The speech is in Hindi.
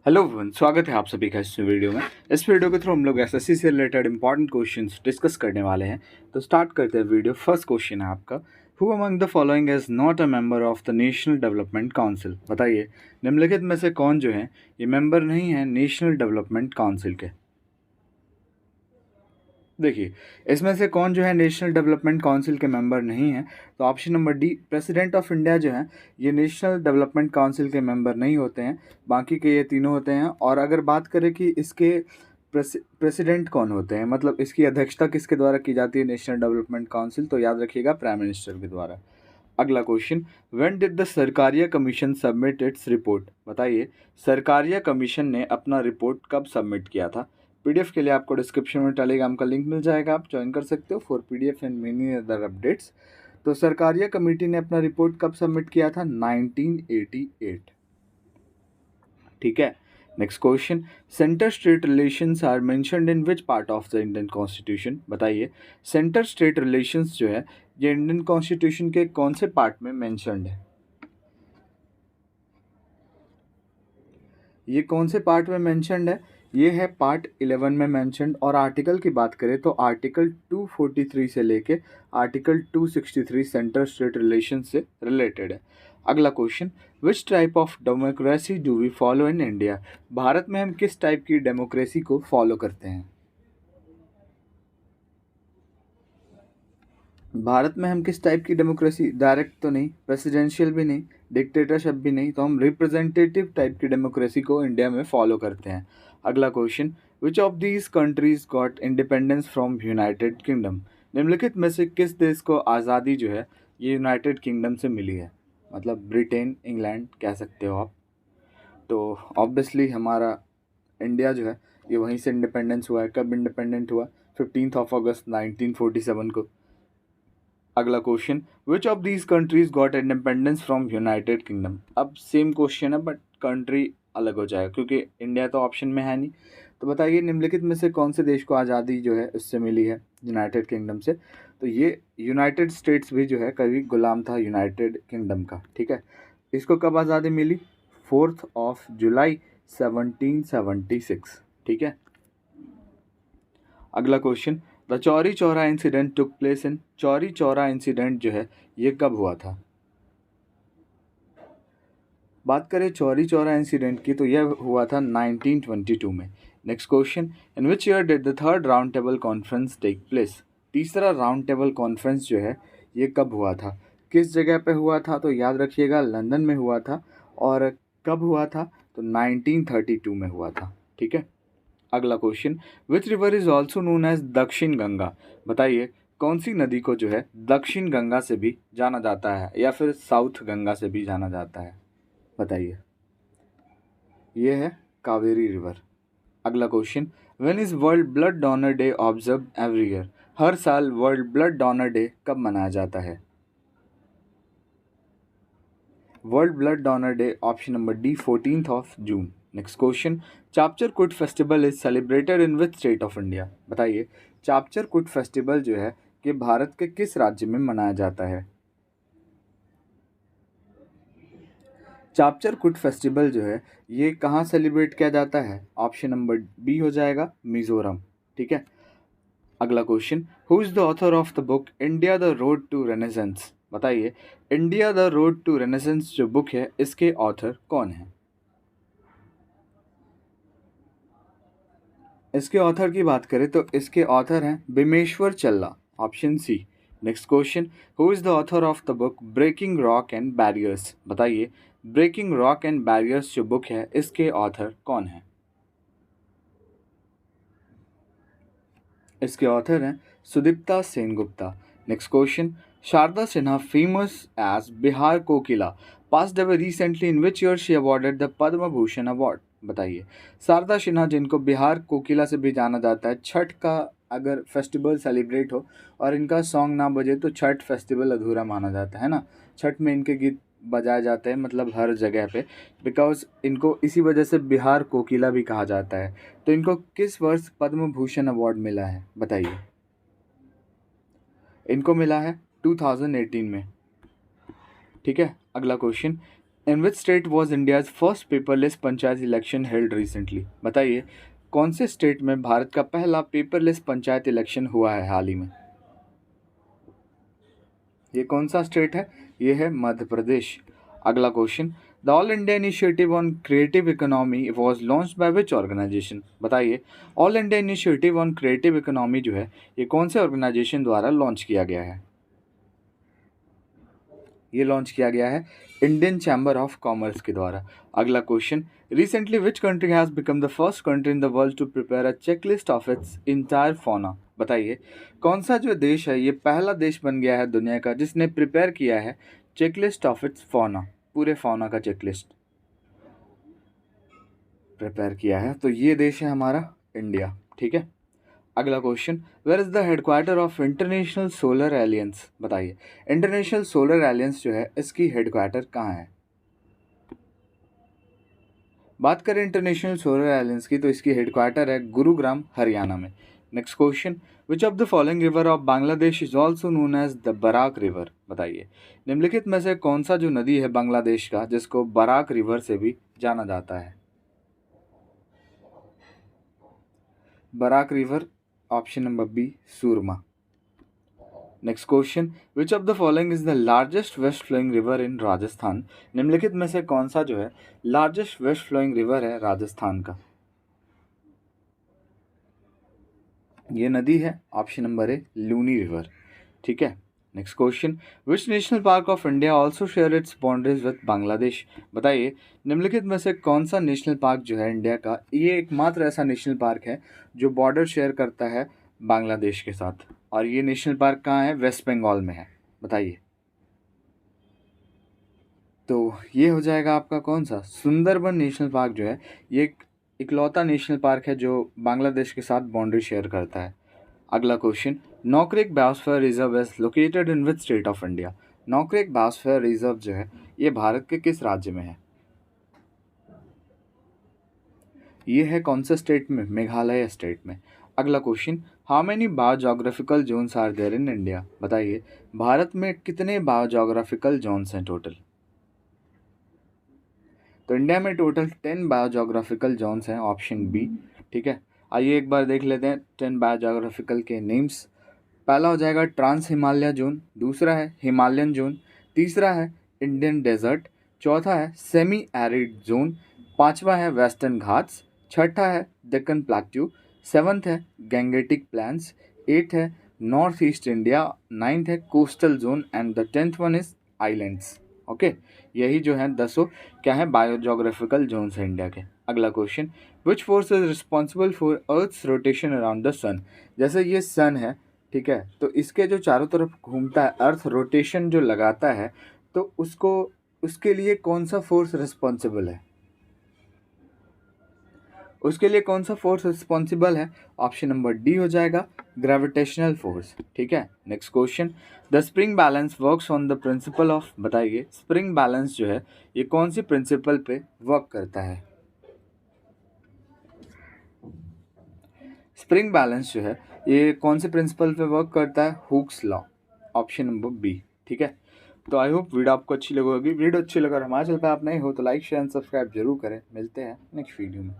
हेलो एवरीवन, स्वागत है आप सभी का इस वीडियो में। इस वीडियो के थ्रू हम लोग एसएससी से रिलेटेड इंपॉर्टेंट क्वेश्चंस डिस्कस करने वाले हैं। तो स्टार्ट करते हैं वीडियो। फर्स्ट क्वेश्चन है आपका, who among the following is not a member of the national development council. बताइए निम्नलिखित में से कौन जो है ये मेंबर नहीं है नेशनल डेवलपमेंट काउंसिल के। देखिए इसमें से कौन जो है नेशनल डेवलपमेंट काउंसिल के मेंबर नहीं है। तो option number D, president of India जो है ये नेशनल डेवलपमेंट काउंसिल के मेंबर नहीं होते हैं। बाकी के ये तीनों होते हैं। और अगर बात करें कि इसके प्रेसिडेंट कौन होते हैं, मतलब इसकी अध्यक्षता किसके द्वारा की जाती है नेशनल डेवलपमेंट काउंसिल, तो याद रखिएगा प्राइम मिनिस्टर के द्वारा। अगला question, when did the Sarkaria commission submit its report. बताइए सरकारिया कमीशन ने अपना रिपोर्ट कब सबमिट किया था। पीडीएफ के लिए आपको डिस्क्रिप्शन में टेलीग्राम का लिंक मिल जाएगा, आप ज्वाइन कर सकते हो for PDF and many other updates. तो सरकारिया कमेटी ने अपना रिपोर्ट कब सबमिट किया था, 1988। ठीक है। Next question, centre state relations are mentioned in which part of the Indian constitution. बताइए सेंटर स्टेट रिलेशंस जो है ये इंडियन कॉन्स्टिट्यूशन के कौन से पार्ट में मेंशन्ड है। ये कौन से पार्ट में मेंशन्ड है, ये है पार्ट 11 में मेंशन्ड। और आर्टिकल की बात करें तो आर्टिकल 243 से लेके आर्टिकल 263 सेंटर स्टेट रिलेशन से रिलेटेड है। अगला question, which type of democracy do we follow in India. भारत में हम किस टाइप की डेमोक्रेसी को फॉलो करते हैं। भारत में हम किस टाइप की डेमोक्रेसी, डायरेक्ट तो नहीं, प्रेसिडेंशियल भी नहीं, डिक्टेटरशिप भी नहीं, तो हम रिप्रेजेंटेटिव टाइप की डेमोक्रेसी को इंडिया में फॉलो करते हैं। अगला question, which of these countries got independence from United kingdom. निम्नलिखित में से किस देश को आज़ादी जो है ये यूनाइटेड किंगडम से मिली है, मतलब ब्रिटेन, इंग्लैंड कह सकते हो आप। तो ऑब्वियसली हमारा इंडिया जो है ये वहीं से इंडिपेंडेंस हुआ है। कब इंडिपेंडेंट हुआ, 15 अगस्त 1947 को। अगला question, which of these countries got independence from United kingdom. अब सेम क्वेश्चन है बट कंट्री अलग हो जाएगा क्योंकि इंडिया तो ऑप्शन में है नहीं। तो बताइए निम्नलिखित में से कौन से देश को आज़ादी जो है उससे मिली है, यूनाइटेड किंगडम से। तो ये यूनाइटेड स्टेट्स भी जो है कभी गुलाम था यूनाइटेड किंगडम का। ठीक है, इसको कब आज़ादी मिली, 4 जुलाई 1776। ठीक है। अगला question, the Chauri Chaura incident took place in. Chauri Chaura incident जो है ये कब हुआ था। बात करें चौरी चौरा इंसिडेंट की तो यह हुआ था 1922 में। Next question, in which year did the third round table conference take place. तीसरा राउंड टेबल कॉन्फ्रेंस जो है ये कब हुआ था, किस जगह पे हुआ था, तो याद रखिएगा लंदन में हुआ था। और कब हुआ था, तो 1932 में हुआ था। ठीक है। अगला question, which river is also known as Dakshin Ganga. बताइए कौन सी नदी को जो है दक्षिण गंगा से भी जाना जाता है या फिर साउथ गंगा से भी जाना जाता है। बताइए, ये है कावेरी रिवर। अगला question, when is world blood donor day observe every year. हर साल वर्ल्ड ब्लड डोनर डे कब मनाया जाता है। World blood donor day, option number D, 14 June. Next question, Chapchar Kut festival is celebrated in which state of India. बताइए चापचर कुट फेस्टिवल जो है कि भारत के किस राज्य में मनाया जाता है। चापचर कुट फेस्टिवल जो है ये कहाँ सेलिब्रेट किया जाता है, ऑप्शन नंबर बी हो जाएगा, मिजोरम। ठीक है। अगला question, who is the author of the book India the road to renaissance. बताइए India the road to renaissance जो बुक है इसके ऑथर कौन है। इसके ऑथर की बात करें तो इसके ऑथर हैं Bimeshwar Challa, option C. Next question, who is the author of the book breaking rock and barriers. बताइए ब्रेकिंग रॉक एंड बैरियर्स जो बुक है इसके ऑथर कौन है। इसके ऑथर हैं Sudipta Sengupta. Next question, Sharda Sinha famous as Bihar Kokila passed away recently in which year she awarded the Padma Bhushan award. बताइए शारदा सिन्हा जिनको बिहार कोकिला से भी जाना जाता है, छठ का अगर फेस्टिवल सेलिब्रेट हो और इनका सॉन्ग ना बजे तो छठ फेस्टिवल अधूरा माना जाता है ना। छठ में इनके गीत बजाए जाते हैं मतलब हर जगह पे, बिकॉज इनको इसी वजह से बिहार कोकिला भी कहा जाता है। तो इनको किस वर्ष पद्म भूषण अवार्ड मिला है, बताइए। इनको मिला है 2018 में। ठीक है। अगला question, in which state was India's first paperless panchayat election held recently? बताइए कौन से स्टेट में भारत का पहला पेपरलेस पंचायत इलेक्शन हुआ है हाल ही में? ये कौन सा स्टेट है? ये है मध्य प्रदेश। अगला question, the all India initiative on creative economy was launched by which organization? बताइए all India initiative on creative economy जो है ये कौन से ऑर्गेनाइजेशन द्वारा लॉन्च किया गया है? ये लॉन्च किया गया है इंडियन चैम्बर ऑफ कॉमर्स के द्वारा। अगला question, recently which country has become the first country in the world to prepare a checklist of its entire fauna? बताइए कौन सा जो देश है ये पहला देश बन गया है दुनिया का जिसने प्रिपेयर किया है चेकलिस्ट ऑफ इट्स फौना, पूरे फौना का चेकलिस्ट प्रिपेयर किया है, तो ये देश है हमारा इंडिया। ठीक है। अगला question, where is the headquarter of international solar alliance? बताइए इंटरनेशनल सोलर एलियंस जो है इसकी हेडक्वार्टर कहाँ है? बात करें इंटरनेशनल सोलर एलियंस की तो इसकी हेडक्वार्टर है गुरुग्राम हरियाणा में। Next question, which of the following river of Bangladesh is also known as the Barak river? बताइए निम्नलिखित में से कौन सा जो नदी है बांग्लादेश का जिसको बराक रिवर से भी जाना जाता है? Barak river, option number B Surma. Next question, which of the following is the largest west flowing river in Rajasthan? निम्नलिखित में से कौन सा जो है लार्जेस्ट वेस्ट फ्लोइंग रिवर है राजस्थान का? ये नदी है, option number A Luni river. ठीक है। Next question, which national park of India also share its boundaries with Bangladesh? बताइए निम्नलिखित में से कौन सा नेशनल पार्क जो है इंडिया का ये एकमात्र ऐसा नेशनल पार्क है जो बॉर्डर शेयर करता है बांग्लादेश के साथ, और ये नेशनल पार्क कहाँ है? वेस्ट बंगाल में है। बताइए। तो ये हो जाएगा आपका कौन सा सुंदरबन नेशनल पार्क जो है ये एक इकलौता नेशनल पार्क है जो बांग्लादेश के साथ बाउंड्री शेयर करता है। अगला question, Nokrek biosphere reserve is located in which state of India? Nokrek biosphere reserve जो है ये भारत के किस राज्य में है? ये है कौन से स्टेट में? मेघालय स्टेट में। अगला question, how many biogeographical zones are there in India? बताइए भारत में कितने बायोजोग्राफिकल जोन्स हैं टोटल? तो इंडिया में टोटल 10 बायोजोग्राफिकल जोन्स हैं, ऑप्शन बी। ठीक है। आइए एक बार देख लेते हैं 10 बायोजोग्राफिकल के नेम्स। पहला हो जाएगा ट्रांस हिमालय जोन, दूसरा है हिमालयन जोन, तीसरा है इंडियन डेजर्ट, चौथा है सेमी एरिड जोन, पांचवा है वेस्टर्न घाट्स, छठा है डेक्कन प्लेट्यू, सेवन्थ है गैंगेटिक प्लान्स, एट है नॉर्थ ईस्ट इंडिया, नाइन्थ है coastal zone and the 10th one is islands. Okay, यही जो है 10 क्या है बायोजोग्राफिकल जोन्स है इंडिया के। अगला question, which force is responsible for earth's rotation around the sun? जैसे ये सन है, ठीक है, तो इसके जो चारों तरफ घूमता है अर्थ रोटेशन जो लगाता है, तो उसको उसके लिए कौन सा फोर्स रिस्पॉन्सिबल है? उसके लिए कौन सा फोर्स रिस्पॉन्सिबल है? ऑप्शन नंबर डी हो जाएगा ग्रेविटेशनल फोर्स। ठीक है। Next question, the spring balance works on the principle of? बताइए स्प्रिंग बैलेंस जो है ये कौन सी प्रिंसिपल पे वर्क करता है? स्प्रिंग बैलेंस जो है ये कौन से प्रिंसिपल पे वर्क करता है? Hooke's law, option number B. ठीक है। तो आई होप वीडियो आपको अच्छी लगी होगी। वीडियो अच्छी लगा हमारे चैनल पे आप नए हो तो लाइक शेयर एंड सब्सक्राइब जरूर करें। मिलते हैं नेक्स्ट वीडियो में।